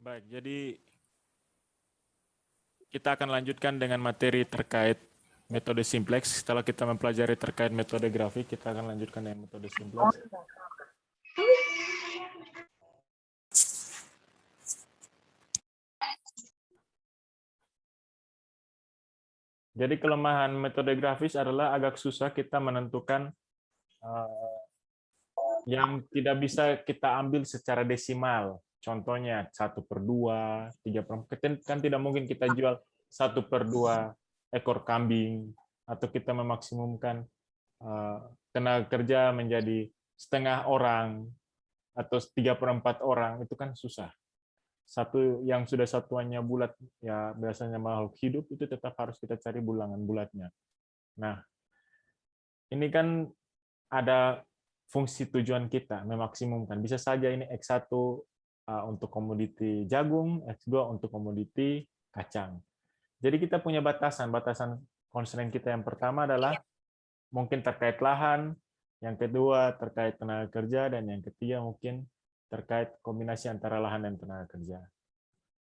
Baik, jadi kita akan lanjutkan dengan materi terkait metode simplex. Setelah kita mempelajari terkait metode grafik, kita akan lanjutkan dengan metode simplex. Jadi kelemahan metode grafis adalah agak susah kita menentukan yang tidak bisa kita ambil secara desimal. Contohnya 1/2, 3/4. Kan tidak mungkin kita jual 1/2 ekor kambing, atau kita memaksimumkan tenaga kerja menjadi setengah orang, atau 3/4 orang, itu kan susah. Satu yang sudah satuannya bulat, ya biasanya makhluk hidup, itu tetap harus kita cari bilangan bulatnya. Nah, ini kan ada fungsi tujuan kita, memaksimumkan. Bisa saja ini X1 untuk komoditi jagung, X2 untuk komoditi kacang. Jadi kita punya batasan constraint kita yang pertama adalah mungkin terkait lahan, yang kedua terkait tenaga kerja, dan yang ketiga mungkin terkait kombinasi antara lahan dan tenaga kerja.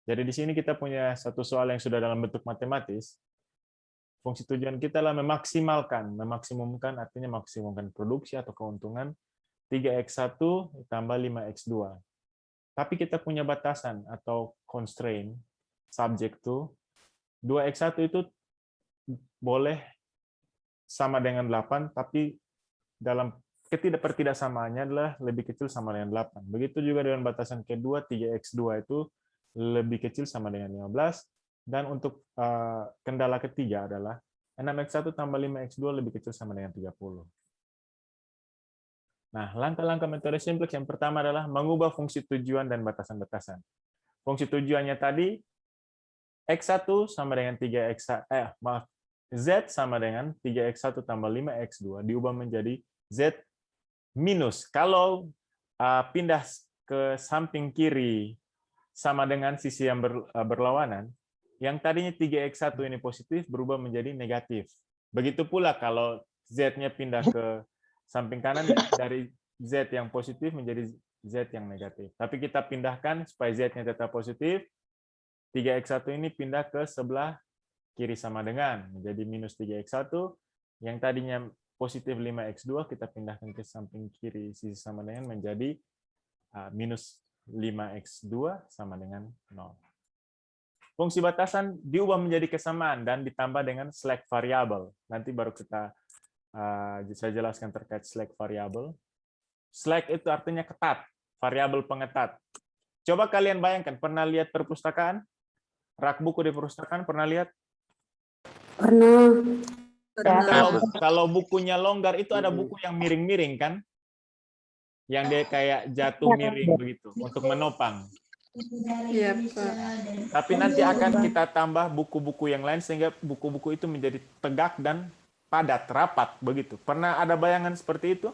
Jadi di sini kita punya satu soal yang sudah dalam bentuk matematis. Fungsi tujuan kita adalah memaksimumkan artinya maksimumkan produksi atau keuntungan 3x1 tambah 5x2. Tapi kita punya batasan atau constraint, subject to, 2x1 itu boleh sama dengan 8, tapi dalam ketidakpersamaannya adalah lebih kecil sama dengan 8. Begitu juga dengan batasan kedua, 3x2 itu lebih kecil sama dengan 15, dan untuk kendala ketiga adalah 6x1 tambah 5x2 lebih kecil sama dengan 30. Nah, langkah-langkah metode simplex yang pertama adalah mengubah fungsi tujuan dan batasan-batasan. Fungsi tujuannya tadi, X1 sama dengan 3x, Z sama dengan 3x1 tambah 5x2 diubah menjadi Z minus. Kalau pindah ke samping kiri sama dengan sisi yang berlawanan, yang tadinya 3x1 ini positif berubah menjadi negatif. Begitu pula kalau Z-nya pindah ke samping kanan, dari Z yang positif menjadi Z yang negatif. Tapi kita pindahkan supaya Z-nya tetap positif. 3x1 ini pindah ke sebelah kiri sama dengan, menjadi minus 3x1. Yang tadinya positif 5x2, kita pindahkan ke samping kiri sisi sama dengan menjadi minus 5x2 sama dengan 0. Fungsi batasan diubah menjadi kesamaan dan ditambah dengan slack variable. Nanti baru saya jelaskan terkait slack variable. Slack itu artinya ketat, variabel pengetat. Coba kalian bayangkan, pernah lihat perpustakaan? Rak buku di perpustakaan, pernah lihat? Pernah. Kalau bukunya longgar, itu ada buku yang miring-miring kan? Yang dia kayak jatuh miring begitu, untuk menopang. Iya, Pak. Tapi nanti akan kita tambah buku-buku yang lain, sehingga buku-buku itu menjadi tegak dan padat, rapat begitu. Pernah ada bayangan seperti itu?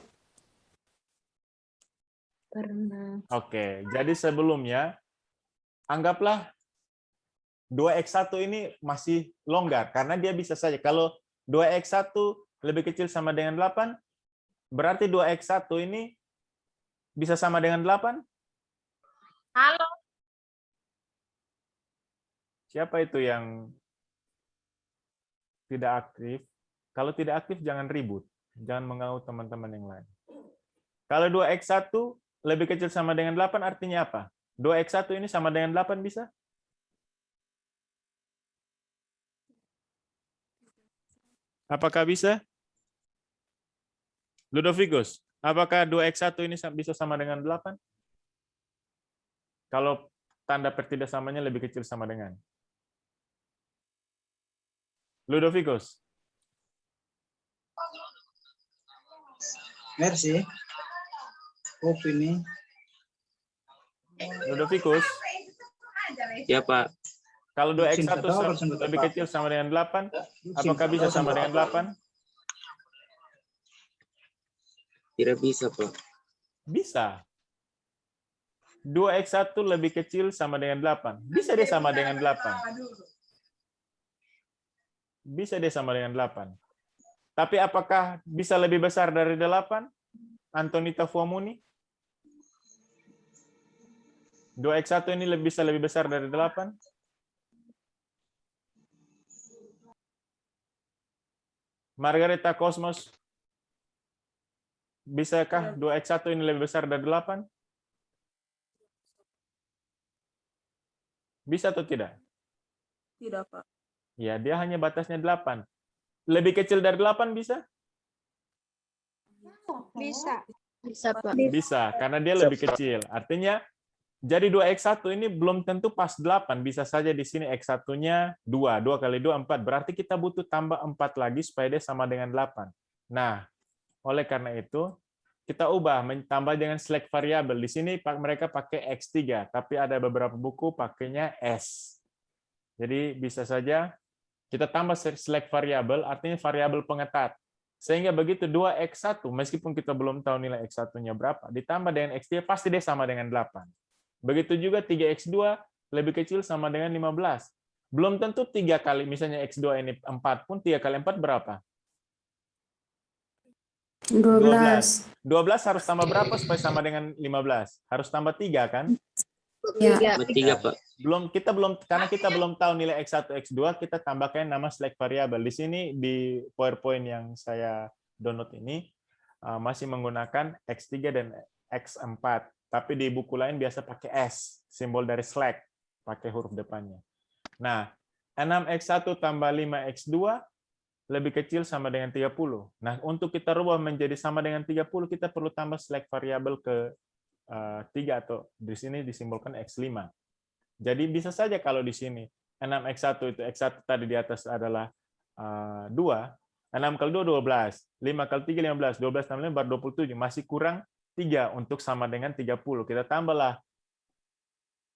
Pernah. Oke, jadi sebelumnya anggaplah 2x1 ini masih longgar, karena dia bisa saja. Kalau 2x1 lebih kecil sama dengan 8, berarti 2x1 ini bisa sama dengan 8? Halo. Siapa itu yang tidak aktif? Kalau tidak aktif, jangan ribut. Jangan mengganggu teman-teman yang lain. Kalau 2x1 lebih kecil sama dengan 8, artinya apa? 2x1 ini sama dengan 8 bisa? Apakah bisa? Ludovicus, apakah 2x1 ini bisa sama dengan 8? Kalau tanda pertidaksamanya lebih kecil sama dengan. Ludovicus. Merci. Ini. Ludovicus. Ya, Pak. Kalau 2x1 lebih kecil sama dengan 8, apakah bisa sama dengan 8? Tidak bisa, Pak. Bisa. 2x1 lebih kecil sama dengan 8. Bisa dia sama dengan 8. Bisa dia sama dengan 8. Tapi apakah bisa lebih besar dari 8? Antonita Fuamuni? 2x1 ini bisa lebih besar dari 8? Margareta Cosmos, bisakah 2x1 ini lebih besar dari 8? Bisa atau tidak? Tidak, Pak. Ya, dia hanya batasnya 8. Lebih kecil dari 8 bisa? Bisa. Bisa, Pak. Bisa, karena dia lebih kecil. Artinya, jadi 2x1 ini belum tentu pas 8. Bisa saja di sini x1-nya 2. 2 kali 2, 4. Berarti kita butuh tambah 4 lagi supaya dia sama dengan 8. Nah, oleh karena itu, kita ubah, tambah dengan select variabel. Di sini mereka pakai x3, tapi ada beberapa buku pakainya s. Jadi bisa saja kita tambah select variabel, artinya variabel pengetat. Sehingga begitu 2x1, meskipun kita belum tahu nilai x1-nya berapa, ditambah dengan x3 pasti dia sama dengan 8. Begitu juga 3x2 lebih kecil sama dengan 15. Belum tentu 3 kali, misalnya x2 ini 4 pun 3 kali 4 berapa? 12. 12 harus tambah berapa supaya sama dengan 15? Harus tambah 3 kan? Ya. Bertiga, Pak. Karena kita belum tahu nilai x1, x2, kita tambahkan nama select variable. Di sini di PowerPoint yang saya download ini masih menggunakan x3 dan x4. Tapi di buku lain biasa pakai S, simbol dari select, pakai huruf depannya. Nah, 6x1 tambah 5x2 lebih kecil sama dengan 30. Nah, untuk kita rubah menjadi sama dengan 30, kita perlu tambah select variabel ke 3 atau di sini disimbolkan x5. Jadi bisa saja kalau di sini 6x1 itu x1 tadi di atas adalah 2, 6 kali 2 12, 5 kali 3 15, 12 tambah 5 baru 27, masih kurang 3 untuk sama dengan 30. Kita tambahlah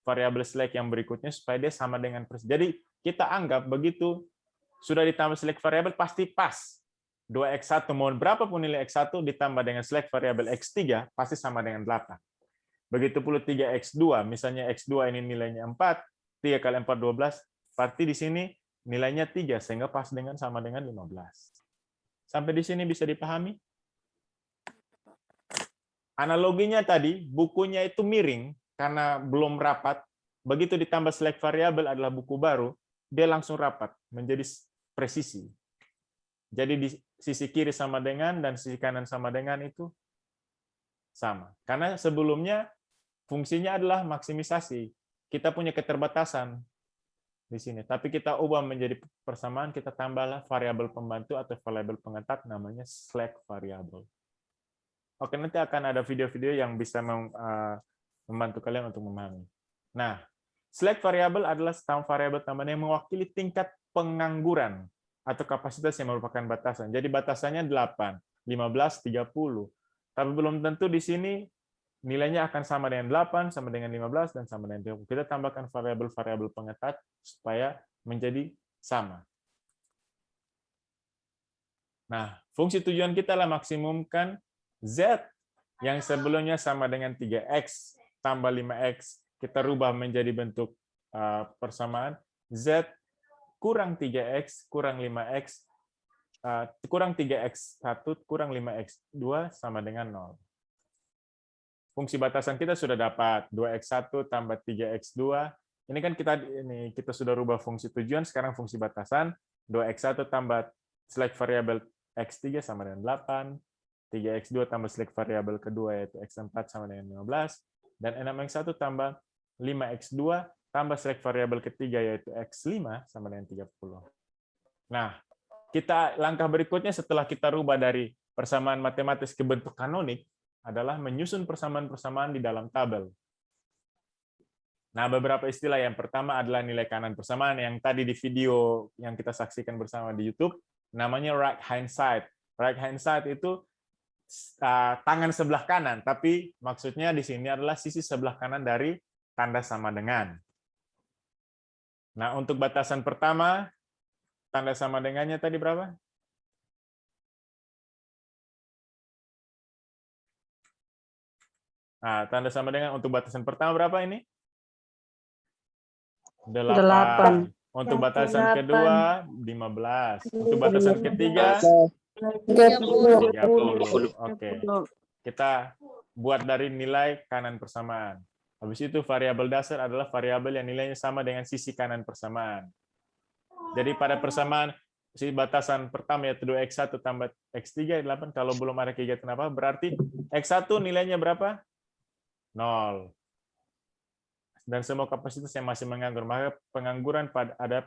variabel select yang berikutnya supaya dia sama dengan persis. Jadi kita anggap begitu sudah ditambah select variabel pasti pas. 2x1 mau berapapun nilai x1 ditambah dengan select variabel x3 pasti sama dengan 8. Begitu pula 3x2, misalnya x2 ini nilainya 4, 3 kali 4 12, berarti di sini nilainya 3 sehingga pas dengan sama dengan 15. Sampai di sini bisa dipahami? Analoginya tadi, bukunya itu miring karena belum rapat. Begitu ditambah select variable adalah buku baru, dia langsung rapat menjadi presisi. Jadi di sisi kiri sama dengan dan sisi kanan sama dengan itu sama. Karena sebelumnya fungsinya adalah maksimisasi. Kita punya keterbatasan di sini, tapi kita ubah menjadi persamaan, kita tambahlah variabel pembantu atau variabel pengetat namanya select variable. Oke, nanti akan ada video-video yang bisa membantu kalian untuk memahami. Nah, select variable adalah variabel tambahan yang mewakili tingkat pengangguran atau kapasitas yang merupakan batasan. Jadi batasannya 8, 15, 30. Tapi belum tentu di sini nilainya akan sama dengan 8, sama dengan 15, dan sama dengan 30. Kita tambahkan variabel-variabel pengetat supaya menjadi sama. Nah, fungsi tujuan kita adalah maksimumkan Z yang sebelumnya sama dengan 3X tambah 5X. Kita rubah menjadi bentuk persamaan. Z kurang 3X kurang 5X kurang 3X1 kurang 5X2 sama dengan 0. Fungsi batasan kita sudah dapat 2x1 tambah 3x2. Ini kan kita sudah rubah fungsi tujuan, sekarang fungsi batasan 2x1 tambah select variabel x3 sama dengan 8, 3x2 tambah select variabel kedua yaitu x4 sama dengan 15, dan 6x1 tambah 5x2 tambah select variabel ketiga yaitu x5 sama dengan 30. Nah, kita langkah berikutnya setelah kita rubah dari persamaan matematis ke bentuk kanonik adalah menyusun persamaan-persamaan di dalam tabel. Nah, beberapa istilah. Yang pertama adalah nilai kanan persamaan yang tadi di video yang kita saksikan bersama di YouTube namanya right hand side. Right hand side itu tangan sebelah kanan, tapi maksudnya di sini adalah sisi sebelah kanan dari tanda sama dengan. Nah, untuk batasan pertama, tanda sama dengannya tadi berapa? Nah, tanda sama dengan untuk batasan pertama berapa ini? 8. Untuk batasan kedua, 15. Untuk batasan ketiga, 30. Oke. Kita buat dari nilai kanan persamaan. Habis itu variabel dasar adalah variabel yang nilainya sama dengan sisi kanan persamaan. Jadi pada persamaan si batasan pertama yaitu 2x1 tambah x3 8, kalau belum ada kegiatan apa, berarti x1 nilainya berapa? 0. Dan semua kapasitas yang masih menganggur, maka pengangguran pada ada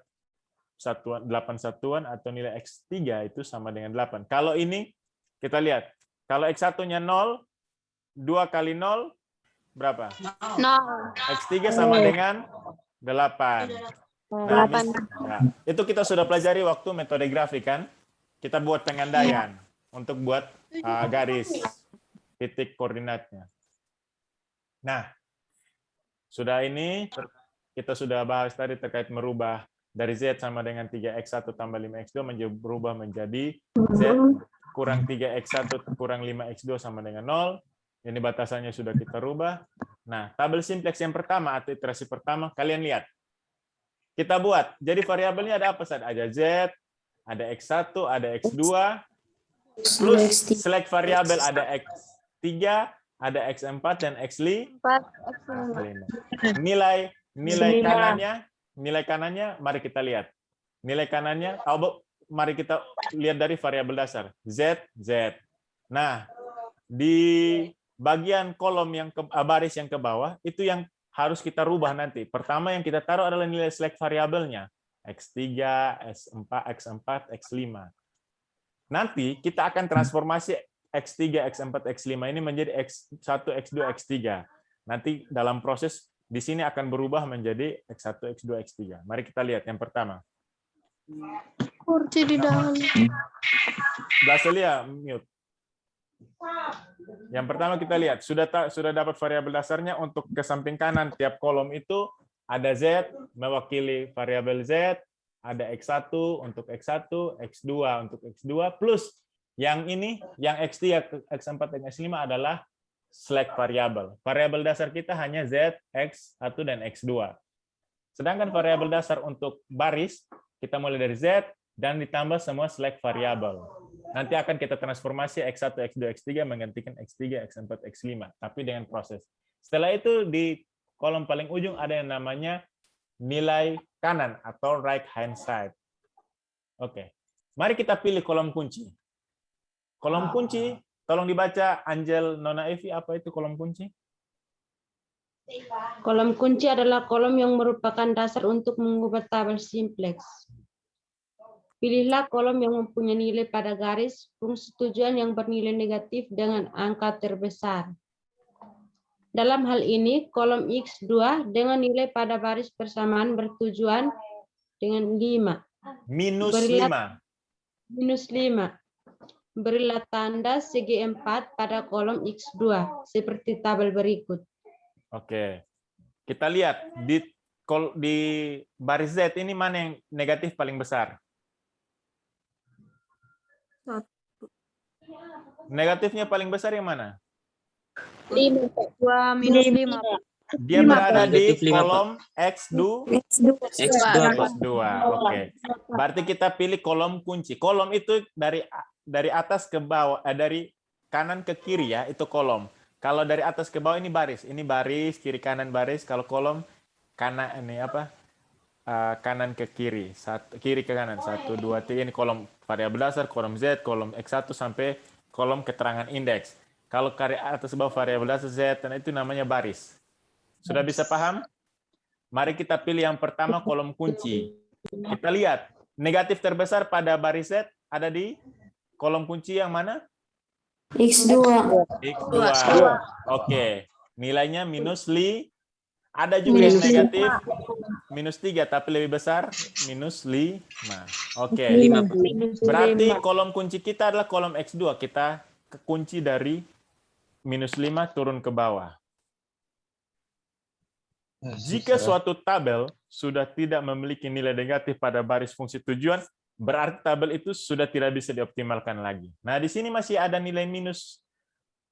8 satuan atau nilai x3 itu sama dengan 8. Kalau ini kita lihat, kalau x1-nya 0, 2 kali 0 berapa? 0. X3 sama dengan 8. Nah, itu kita sudah pelajari waktu metode grafik kan? Kita buat pengandaian untuk buat garis titik koordinatnya. Nah, sudah ini kita sudah bahas tadi terkait merubah dari Z sama dengan 3x1 tambah 5x2 berubah menjadi Z kurang 3x1 kurang 5x2 sama dengan 0. Ini batasannya sudah kita rubah. Nah, tabel simplex yang pertama atau iterasi pertama, kalian lihat. Kita buat. Jadi variabelnya ada apa saja? Ada Z, ada x1, ada x2, plus select variabel ada x3, ada x4 dan x5. Nilai kanannya mari kita lihat. Nilai kanannya mari kita lihat dari variabel dasar Z. Nah, di bagian kolom yang baris yang ke bawah itu yang harus kita rubah nanti. Pertama yang kita taruh adalah nilai select variabelnya x3, x4, x5. Nanti kita akan transformasi x3, x4, x5 ini menjadi x1, x2, x3. Nanti dalam proses di sini akan berubah menjadi x1, x2, x3. Mari kita lihat yang pertama. Kursi di dalam. Blaselia mute. Yang pertama kita lihat sudah dapat variabel dasarnya. Untuk ke samping kanan tiap kolom itu ada Z mewakili variabel Z, ada x1 untuk x1, x2 untuk x2, plus yang ini yang x3, x4, dan x5 adalah select variabel. Variabel dasar kita hanya Z, x1 dan x2. Sedangkan variabel dasar untuk baris kita mulai dari Z dan ditambah semua select variabel. Nanti akan kita transformasi x1, x2, x3 menggantikan x3, x4, x5, tapi dengan proses. Setelah itu di kolom paling ujung ada yang namanya nilai kanan atau right hand side. Oke. Mari kita pilih kolom kunci. Kolom kunci, tolong dibaca Angel Nona Evi, apa itu kolom kunci? Kolom kunci adalah kolom yang merupakan dasar untuk mengubah tabel simplex. Pilihlah kolom yang mempunyai nilai pada garis fungsi tujuan yang bernilai negatif dengan angka terbesar. Dalam hal ini, kolom X2 dengan nilai pada baris persamaan bertujuan dengan 5. Minus 5. Minus 5. Berilah tanda segi 4 pada kolom X2, seperti tabel berikut. Oke. Kita lihat di baris Z ini mana yang negatif paling besar? Negatifnya paling besar yang mana? 5. 2 minus 5. Dia berada di Negatif 5, kolom X2. X2. Oke. Berarti kita pilih kolom kunci. Kolom itu dari atas ke bawah, dari kanan ke kiri ya, itu kolom. Kalau dari atas ke bawah ini baris. Ini baris, kiri kanan baris. Kalau kolom kanan ini apa? Kanan ke kiri, kiri ke kanan, 1, 2, 3. Ini kolom variabel dasar, kolom Z, kolom X1 sampai kolom keterangan indeks. Kalau dari atas bawah variabel dasar Z, dan itu namanya baris. Sudah bisa paham? Mari kita pilih yang pertama kolom kunci. Kita lihat negatif terbesar pada baris Z ada di kolom kunci yang mana? X2. X2. Oke, nilainya minus ada juga yang negatif minus 3, tapi lebih besar minus 5. Oke. 5. Berarti kolom kunci kita adalah kolom X2. Kita kunci dari minus 5 turun ke bawah. Jika suatu tabel sudah tidak memiliki nilai negatif pada baris fungsi tujuan, berarti tabel itu sudah tidak bisa dioptimalkan lagi. Nah, di sini masih ada nilai minus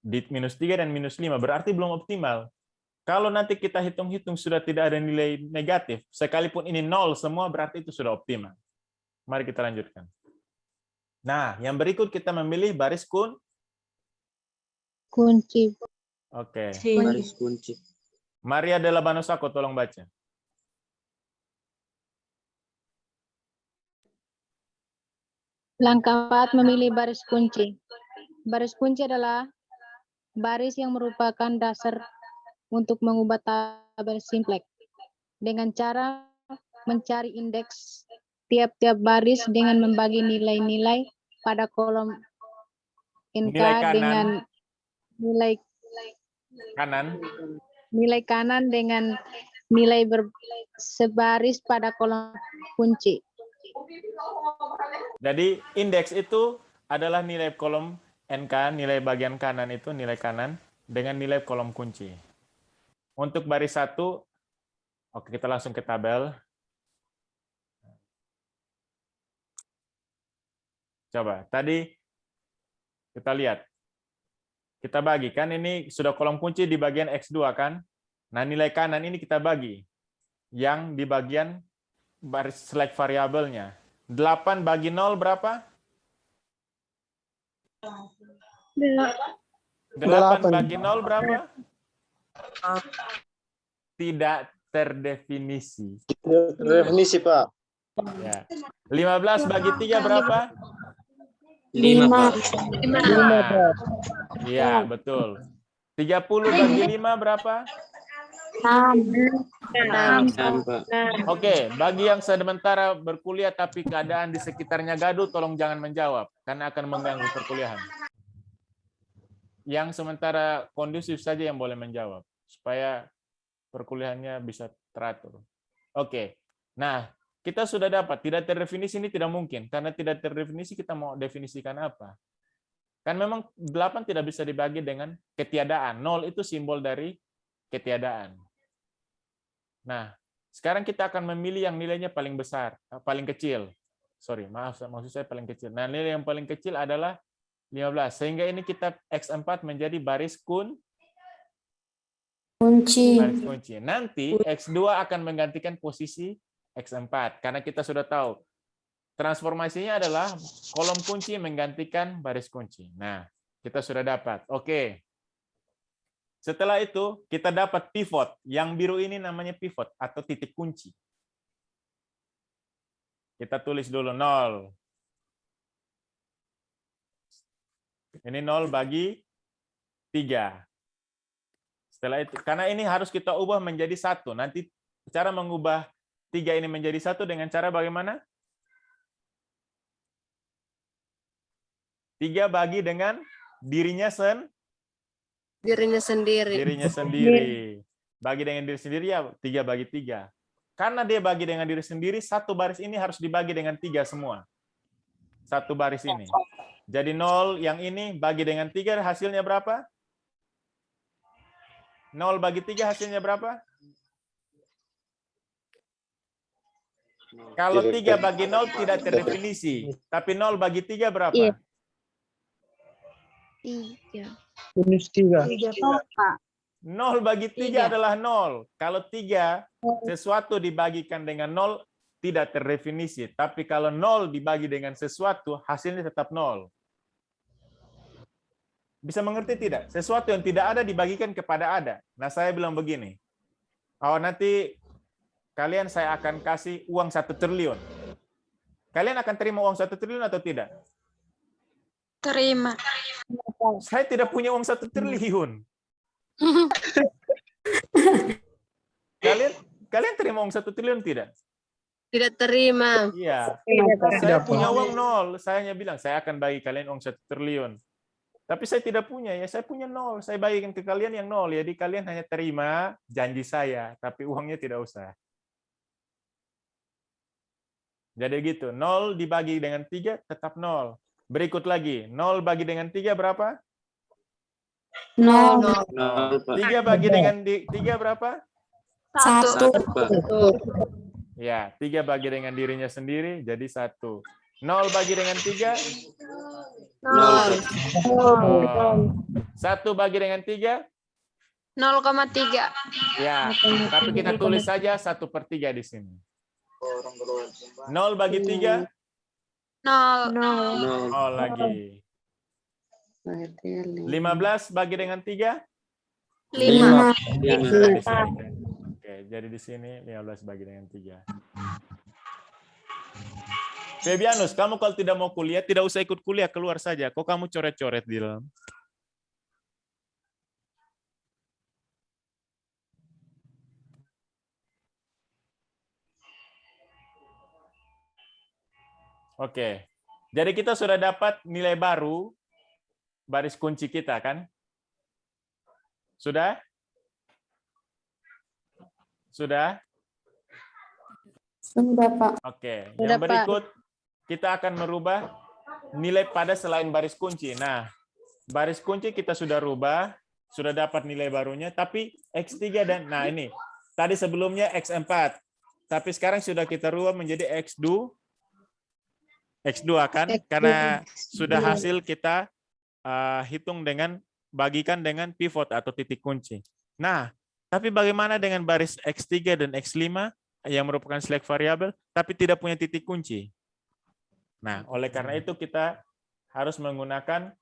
di minus 3 dan minus 5, berarti belum optimal. Kalau nanti kita hitung-hitung sudah tidak ada nilai negatif, sekalipun ini 0 semua, berarti itu sudah optimal. Mari kita lanjutkan. Nah, yang berikut kita memilih baris Kunci. Oke. Baris kunci. Maria Della Banosako, tolong baca. Langkah 4, memilih baris kunci. Baris kunci adalah baris yang merupakan dasar untuk mengubah tabel simplex dengan cara mencari indeks tiap-tiap baris dengan membagi nilai-nilai pada kolom NK Nilai kanan. dengan nilai kanan dengan nilai sebaris pada kolom kunci. Jadi indeks itu adalah nilai kolom NK, nilai bagian kanan itu nilai kanan dengan nilai kolom kunci. Untuk baris 1, oke, kita langsung ke tabel. Coba, tadi kita lihat. Kita bagi, kan ini sudah kolom kunci di bagian X2 kan? Nah, nilai kanan ini kita bagi. Yang di bagian baris select variabelnya. 8 bagi 0 berapa? 8 bagi 0 berapa? Tidak terdefinisi. Definisi, Pak. Ya. 15 bagi 3 berapa? 5, Pak. 5. Iya, betul. 30 bagi 5 berapa? 6, Pak. Oke, bagi yang sementara berkuliah tapi keadaan di sekitarnya gaduh, tolong jangan menjawab, karena akan mengganggu perkuliahan. Yang sementara kondusif saja yang boleh menjawab, supaya perkuliahannya bisa teratur. Oke, nah kita sudah dapat, tidak terdefinisi ini tidak mungkin, karena tidak terdefinisi kita mau definisikan apa? Kan memang 8 tidak bisa dibagi dengan ketiadaan, 0 itu simbol dari ketiadaan. Nah, sekarang kita akan memilih yang nilainya paling besar, paling kecil. Sorry, maaf, maksud saya paling kecil. Nah, nilai yang paling kecil adalah 15. Sehingga ini kita X4 menjadi baris kunci. Baris kunci. Nanti X2 akan menggantikan posisi X4. Karena kita sudah tahu, transformasinya adalah kolom kunci menggantikan baris kunci. Nah, kita sudah dapat. Oke. Setelah itu, kita dapat pivot. Yang biru ini namanya pivot atau titik kunci. Kita tulis dulu 0. Ini 0 bagi 3. Setelah itu, karena ini harus kita ubah menjadi 1. Nanti cara mengubah 3 ini menjadi 1 dengan cara bagaimana? 3 bagi dengan dirinya sendiri. Dirinya sendiri. Bagi dengan diri sendiri ya 3 bagi 3. Karena dia bagi dengan diri sendiri, satu baris ini harus dibagi dengan 3 semua. Satu baris ini. Jadi 0 yang ini bagi dengan 3 hasilnya berapa? 0 bagi 3 hasilnya berapa? Kalau 3 bagi 0 tidak terdefinisi. Tapi 0 bagi 3 berapa? 3. Minus 3. 0 bagi 3 adalah 0. Kalau 3 sesuatu dibagikan dengan 0 tidak terdefinisi. Tapi kalau 0 dibagi dengan sesuatu, hasilnya tetap 0. Bisa mengerti tidak? Sesuatu yang tidak ada dibagikan kepada ada. Nah, saya bilang begini. Oh, nanti kalian saya akan kasih uang 1 triliun. Kalian akan terima uang 1 triliun atau tidak? Terima. Saya tidak punya uang 1 triliun. Kalian terima uang 1 triliun tidak? Tidak terima. Iya. Tidak, Saya Pak. punya uang 0. Saya hanya bilang saya akan bagi kalian uang 1 triliun. Tapi saya tidak punya ya. Saya punya 0. Saya bagikan ke kalian yang 0. Jadi kalian hanya terima janji saya, tapi uangnya tidak usah. Jadi gitu. 0 dibagi dengan 3 tetap 0. Berikut lagi. 0 bagi dengan 3 berapa? 0. 0, Pak. 3 bagi dengan 3 berapa? 1. 1, Pak. Ya, 3 bagi dengan dirinya sendiri jadi 1. 0 bagi dengan 3? 0. 1 bagi dengan 3? 0,3. Ya, tapi kita tulis saja 1/3 di sini. 0 bagi 3? 0. 0. Oh, lagi. 15 bagi dengan 3? 5. Lima. Sudah diselesaikan. Oke, jadi di sini 15 bagi dengan 3. Febianus, kamu kalau tidak mau kuliah, tidak usah ikut kuliah, keluar saja. Kok kamu coret-coret di dalam? Oke, jadi kita sudah dapat nilai baru baris kunci kita, kan? Sudah? Sudah? Sudah, Pak. Oke, Sudah, yang berikut kita akan merubah nilai pada selain baris kunci. Nah, baris kunci kita sudah rubah, sudah dapat nilai barunya, tapi X3 dan, nah ini, tadi sebelumnya X4, tapi sekarang sudah kita rubah menjadi X2 kan, karena sudah hasil kita hitung dengan, bagikan dengan pivot atau titik kunci. Nah, tapi bagaimana dengan baris X3 dan X5 yang merupakan select variabel, tapi tidak punya titik kunci? Nah, oleh karena itu kita harus menggunakan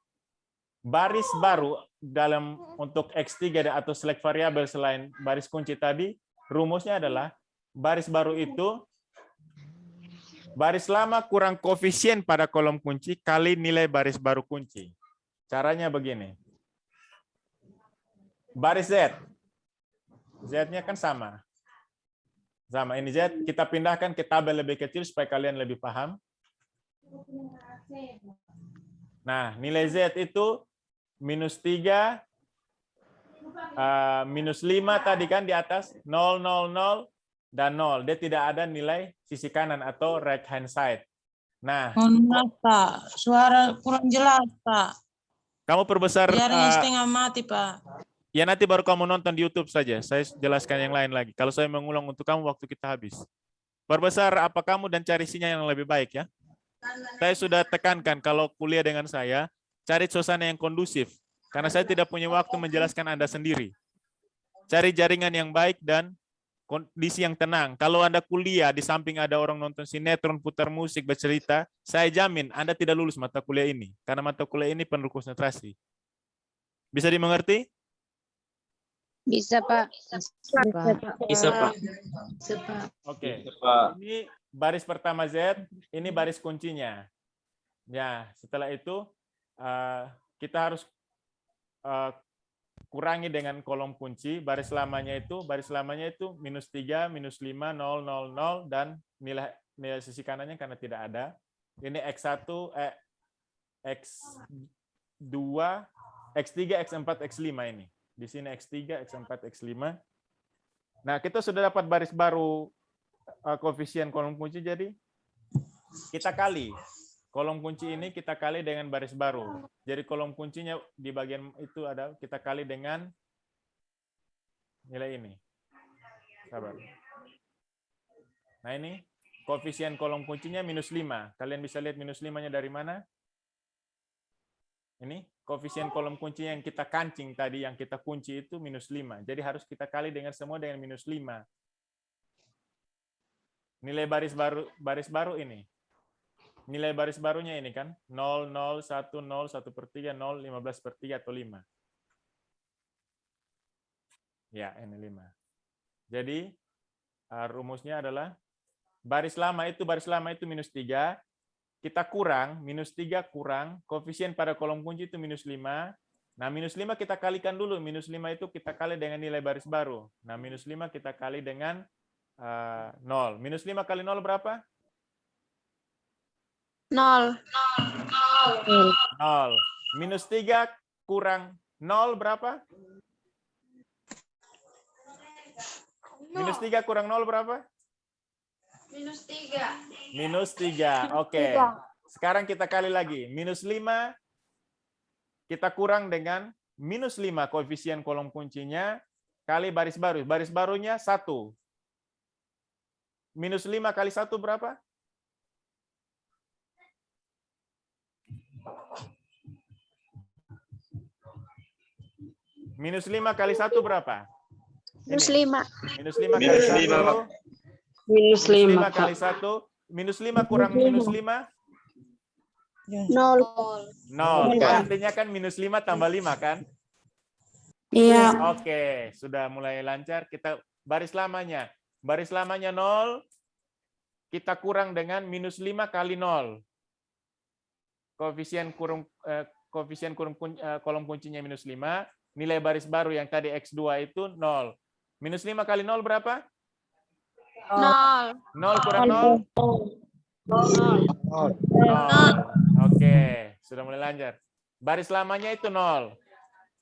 baris baru dalam untuk X3 atau select variabel selain baris kunci tadi. Rumusnya adalah baris baru itu baris lama kurang koefisien pada kolom kunci kali nilai baris baru kunci. Caranya begini. Baris Z. Z-nya kan sama. Sama, ini Z. Kita pindahkan ke tabel lebih kecil supaya kalian lebih paham. Nah, nilai Z itu -3, -5 tadi kan di atas, 0, 0, 0, dan 0. Dia tidak ada nilai sisi kanan atau right hand side. Nah, Pak, suara kurang jelas, Pak. Kamu perbesar. Biarnya setengah mati, Pak. Ya nanti baru kamu nonton di YouTube saja. Saya jelaskan yang lain lagi. Kalau saya mengulang untuk kamu, waktu kita habis. Perbesar apa kamu dan cari sinyal yang lebih baik ya. Saya sudah tekankan kalau kuliah dengan saya, cari suasana yang kondusif. Karena saya tidak punya waktu menjelaskan Anda sendiri. Cari jaringan yang baik dan kondisi yang tenang. Kalau Anda kuliah, di samping ada orang nonton sinetron, putar musik, bercerita, saya jamin Anda tidak lulus mata kuliah ini. Karena mata kuliah ini penuh konsentrasi. Bisa dimengerti? Bisa, Pak. Bisa, Pak. Oke. Pak. Ini baris pertama Z, ini baris kuncinya. Ya, setelah itu kita harus kurangi dengan kolom kunci. Baris lamanya itu -3, -5, 0, 0, 0, dan nilai sisi kanannya karena tidak ada. Ini X1, X2, X3, X4, X5 ini. Di sini X3, X4, X5. Nah, kita sudah dapat baris baru koefisien kolom kunci, jadi kita kali. Kolom kunci ini kita kali dengan baris baru. Jadi kolom kuncinya di bagian itu ada, kita kali dengan nilai ini. Sabar. Nah ini, koefisien kolom kuncinya -5. Kalian bisa lihat -5-nya dari mana? Ini, koefisien kolom kunci yang kita kancing tadi, yang kita kunci itu -5. Jadi harus kita kali dengan semua dengan -5. Nilai baris baru ini. Nilai baris barunya ini kan 0, 0, 1, 0, 1/3, 0, 15/3 atau 5. Ya, ini 5. Jadi rumusnya adalah baris lama itu -3, kita kurang, -3 kurang, koefisien pada kolom kunci itu -5. Nah, -5 kita kalikan dulu, -5 itu kita kali dengan nilai baris baru. Nah, -5 kita kali dengan 0. -5 kali 0 berapa? 0. 0. -3 kurang 0 berapa? -3 kurang 0 berapa? -3. Oke. Sekarang kita kali lagi. -5 kita kurang dengan -5 koefisien kolom kuncinya kali baris baru. Baris barunya 1. -5 kali 1 berapa? -5 kali 1 berapa? -5. -5 kali 1. -5 kali 1. -5 kurang -5? 0. 0. Artinya kan -5 tambah 5 kan? Iya. Oke, sudah mulai lancar. Kita baris lamanya. Baris lamanya 0, kita kurang dengan minus 5 kali 0. Koefisien kolom kuncinya minus 5. Nilai baris baru yang tadi X2 itu 0. Minus 5 kali 0 berapa? 0. 0 kurang 0? 0. Oke, sudah mulai lancar. Baris lamanya itu 0.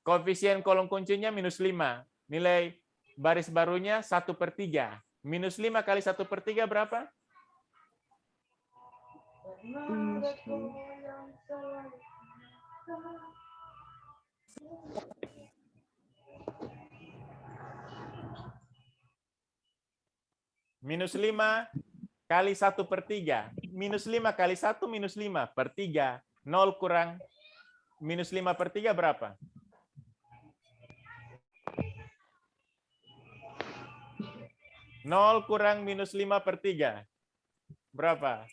Koefisien kolom kuncinya minus 5. Nilai baris barunya 1/3. Minus 5 kali 1/3 berapa? Minus 5 kali 1/3. Minus 5 kali 1 minus 5/3. 0 kurang minus 5/3 berapa? Nol kurang minus 5/3. Berapa?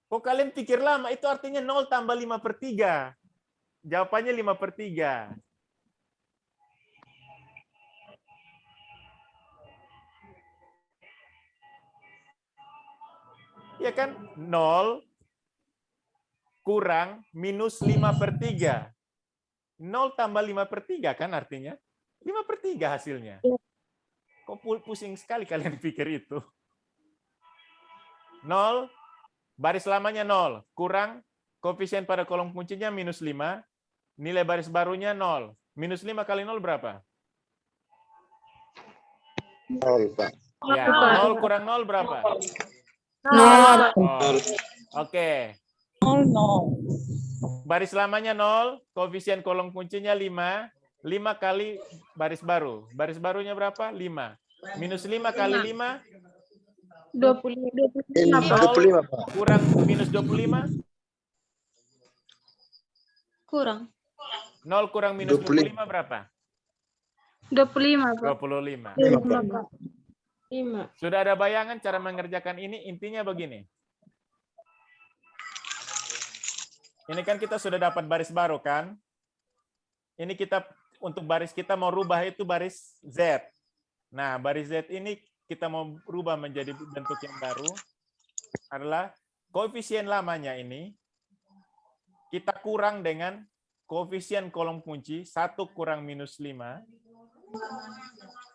Kok kalian pikir lama? Itu artinya 0 tambah 5/3. Jawabannya 5/3. Ya kan? 0 kurang minus 5/3. 0 tambah 5/3 kan artinya? 5/3 hasilnya. Kok pusing sekali kalian pikir itu? 0, baris lamanya 0, kurang koefisien pada kolom kuncinya minus 5, nilai baris barunya 0. Minus 5 kali 0 berapa? 0, Pak. Ya, 0 kurang 0 berapa? 0. Oke. 0. Baris lamanya 0, koefisien kolom kuncinya 5, 5 kali baris baru. Baris barunya berapa? 5. Minus 5 kali 5? 25, Pak. Kurang minus 25? Kurang. 0 kurang minus 25 berapa? 25, Pak. 25. 5. Sudah ada bayangan cara mengerjakan ini? Intinya begini. Ini kan kita sudah dapat baris baru kan? Ini kita untuk baris kita mau rubah itu baris Z. Nah, baris Z ini kita mau rubah menjadi bentuk yang baru adalah koefisien lamanya ini kita kurang dengan koefisien kolom kunci 1 kurang minus 5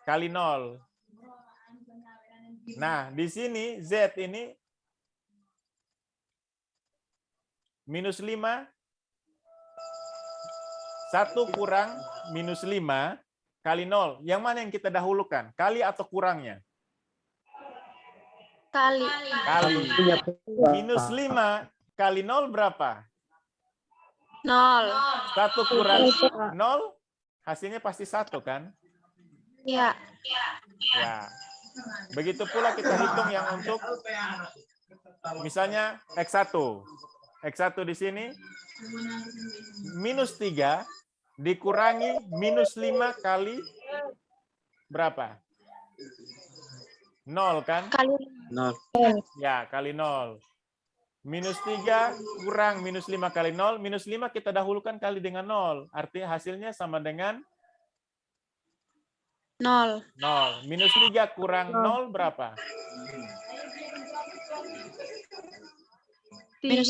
kali 0. Nah, di sini Z ini minus 5, 1 kurang minus 5 kali 0. Yang mana yang kita dahulukan? Kali atau kurangnya? Kali. Kali. Minus 5 kali 0 berapa? 0. 1 kurang 0, hasilnya pasti 1 kan? Ya. Ya. Begitu pula kita hitung yang untuk misalnya X1. X1 di sini minus 3 dikurangi minus 5 kali berapa? 0 kan? Kali 0. Ya, kali 0. Minus 3 kurang minus 5 kali 0. Minus 5 kita dahulukan kali dengan 0. Artinya hasilnya sama dengan 0. 0. Minus 3 kurang 0 berapa? Minus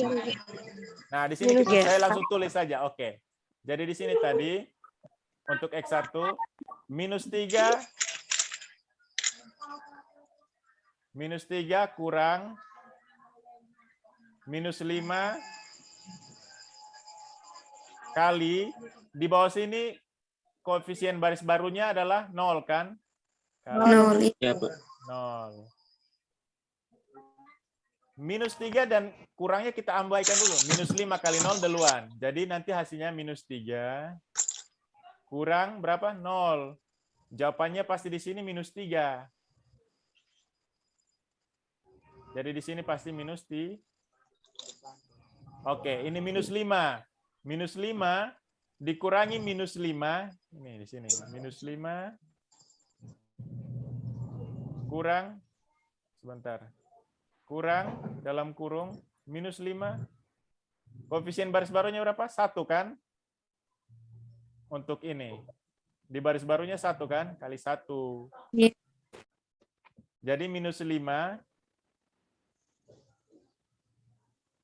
Nah, di sini saya langsung tulis saja. Oke. Jadi di sini tadi untuk X1 minus 3 kurang minus 5 kali di bawah sini koefisien baris barunya adalah 0 kan? 0. Ya, Pak. 0. Minus 3 dan kurangnya kita ambaikan dulu. Minus 5 kali 0 duluan. Jadi nanti hasilnya minus 3 kurang berapa? 0. Jawabannya pasti di sini minus 3. Jadi di sini pasti minus di. Oke, ini minus 5. Minus 5 dikurangi minus 5. Ini di sini. Minus 5 kurang. Sebentar. kurang dalam kurung minus 5. Koefisien baris barunya berapa? 1 kan? Untuk ini. Di baris barunya 1 kan? Kali 1. Iya. Jadi minus 5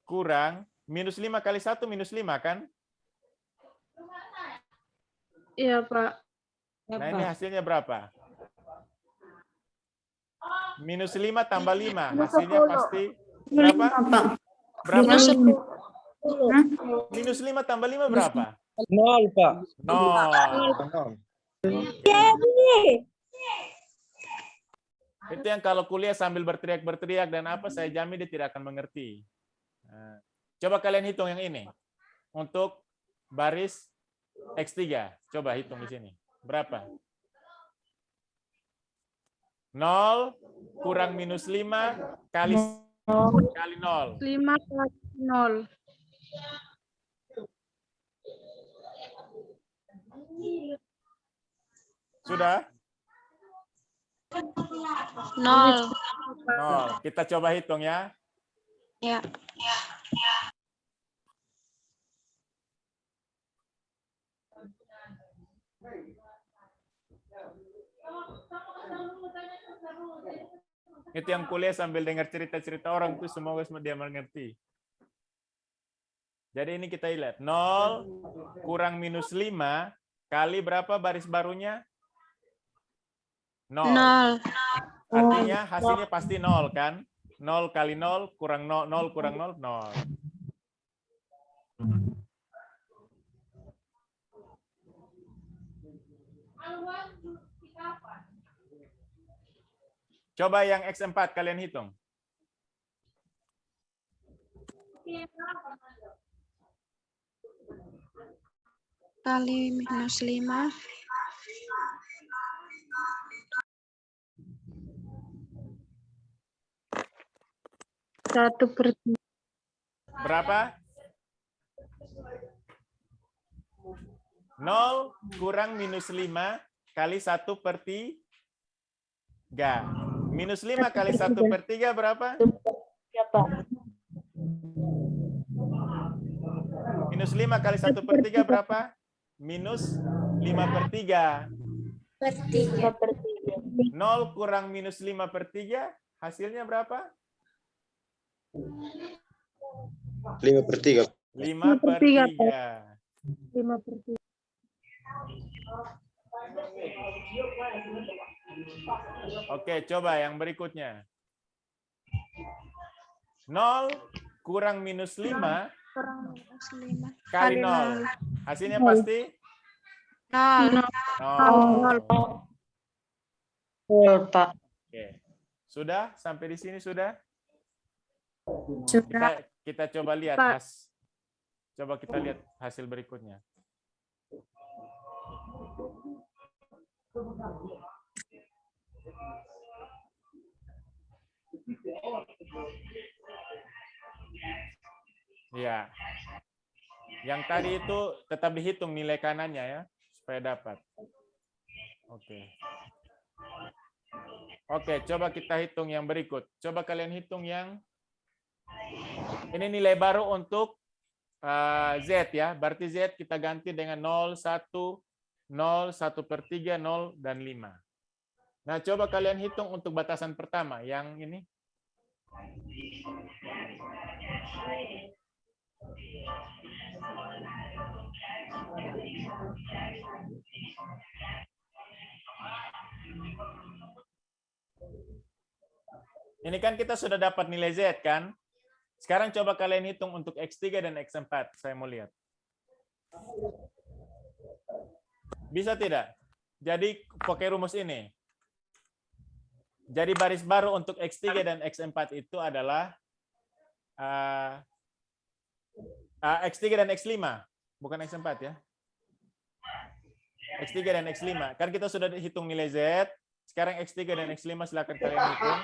kurang minus 5 kali 1 minus 5 kan? Iya, Pak. Nah ini hasilnya berapa? Minus 5 tambah 5. Hasilnya pasti berapa? Berapa? Minus 5 tambah 5 berapa? 0, Pak. 0. Itu yang kalau kuliah sambil berteriak-berteriak dan apa, saya jamin dia tidak akan mengerti. Nah, coba kalian hitung yang ini. Untuk baris X3. Coba hitung di sini. Berapa? 0 kurang minus 5 kali 0. 5 kali 0. Sudah? 0. 0. Kita coba hitung ya. Ya. Itu yang kuliah sambil dengar cerita-cerita orang itu semoga dia mengerti. Jadi ini kita lihat 0 kurang minus 5 kali berapa baris barunya? 0. 0. Artinya hasilnya pasti 0 kan? 0 kali 0 kurang 0, 0 kurang 0, 0. Coba yang X4 kalian hitung. Kali minus 5. Satu per Berapa? 0 kurang minus 5 kali 1 per 3. Minus 5 kali 1 per 3 berapa? Minus 5 kali 1 per 3 berapa? Minus 5 per 3. 0 kurang minus 5 per 3, hasilnya berapa? 5 per 3. 5 per 3. 5 per 3. Oke, coba yang berikutnya. 0 kurang minus 5 Kurang minus 5 kali 0. Hasilnya pasti 0. 0. Pak. Oke. Sudah? Sampai di sini sudah? Sudah. Kita coba lihat Pak. Coba kita lihat hasil berikutnya. Ya. Yang tadi itu tetap dihitung nilai kanannya ya, supaya dapat. Oke. Oke, coba kita hitung yang berikut. Coba kalian hitung yang ini nilai baru untuk Z ya. Berarti Z kita ganti dengan 0, 1, 0, 1 per 3, 0, dan 5. Nah, coba kalian hitung untuk batasan pertama. Yang ini. Ini kan kita sudah dapat nilai Z kan? Sekarang coba kalian hitung untuk X3 dan X4. Saya mau lihat. Bisa tidak? Jadi pakai rumus ini. Jadi baris baru untuk X3 dan X4 itu adalah X3 dan X5. Bukan X4 ya. X3 dan X5. Kan kita sudah hitung nilai Z. Sekarang X3 dan X5 silakan kalian hitung.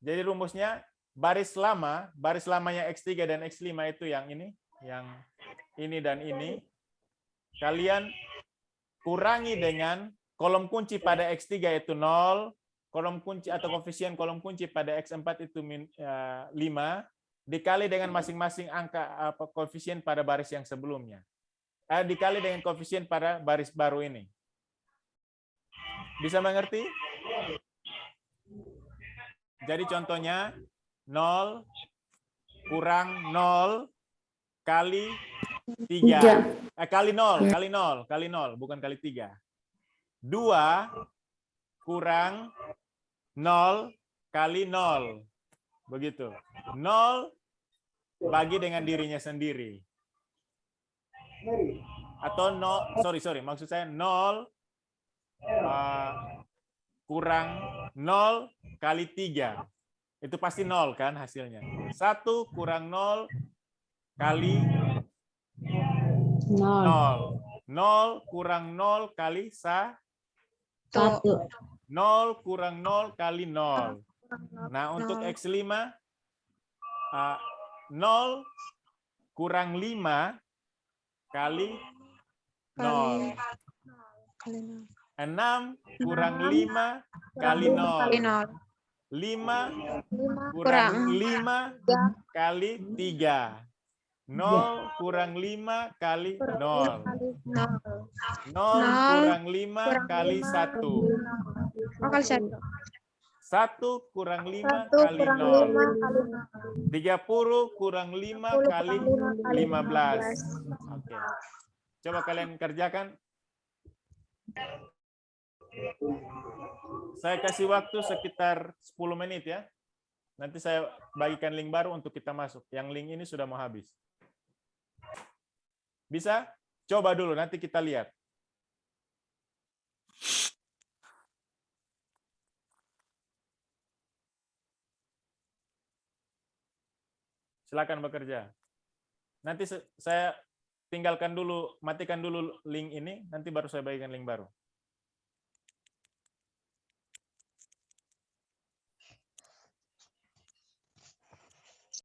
Jadi rumusnya baris lamanya X3 dan X5 itu yang ini dan ini. Kalian kurangi dengan kolom kunci pada X3 itu 0, kolom kunci atau koefisien kolom kunci pada X4 itu 5 dikali dengan masing-masing angka koefisien pada baris yang sebelumnya. Dikali dengan koefisien pada baris baru ini. Bisa mengerti? Jadi contohnya 0 kurang 0 kali 3. Kali 0, bukan kali 3. 2 kurang 0 kali 0. Begitu. 0 bagi dengan dirinya sendiri. Atau maksud saya 0 kurang 0 kali 3. Itu pasti 0 kan hasilnya. 1 kurang 0 kali 0. 0 kurang 0 kali 1. 0 kurang 0 kali 0. Nah, untuk X5, 0 kurang 5 kali 0. 6 kurang 5 kali 0. 5 kurang 5 kali 3. 0 kurang 5 kali 0. 0 kurang 5 kali 1. 1 kurang 5 kali 0. 30 kurang 5 kali 15. Oke. Coba kalian kerjakan. Saya kasih waktu sekitar 10 menit ya. Nanti saya bagikan link baru untuk kita masuk. Yang link ini sudah mau habis. Bisa? Coba dulu, nanti kita lihat. Silakan bekerja. Nanti saya tinggalkan dulu, matikan dulu link ini, nanti baru saya bagikan link baru.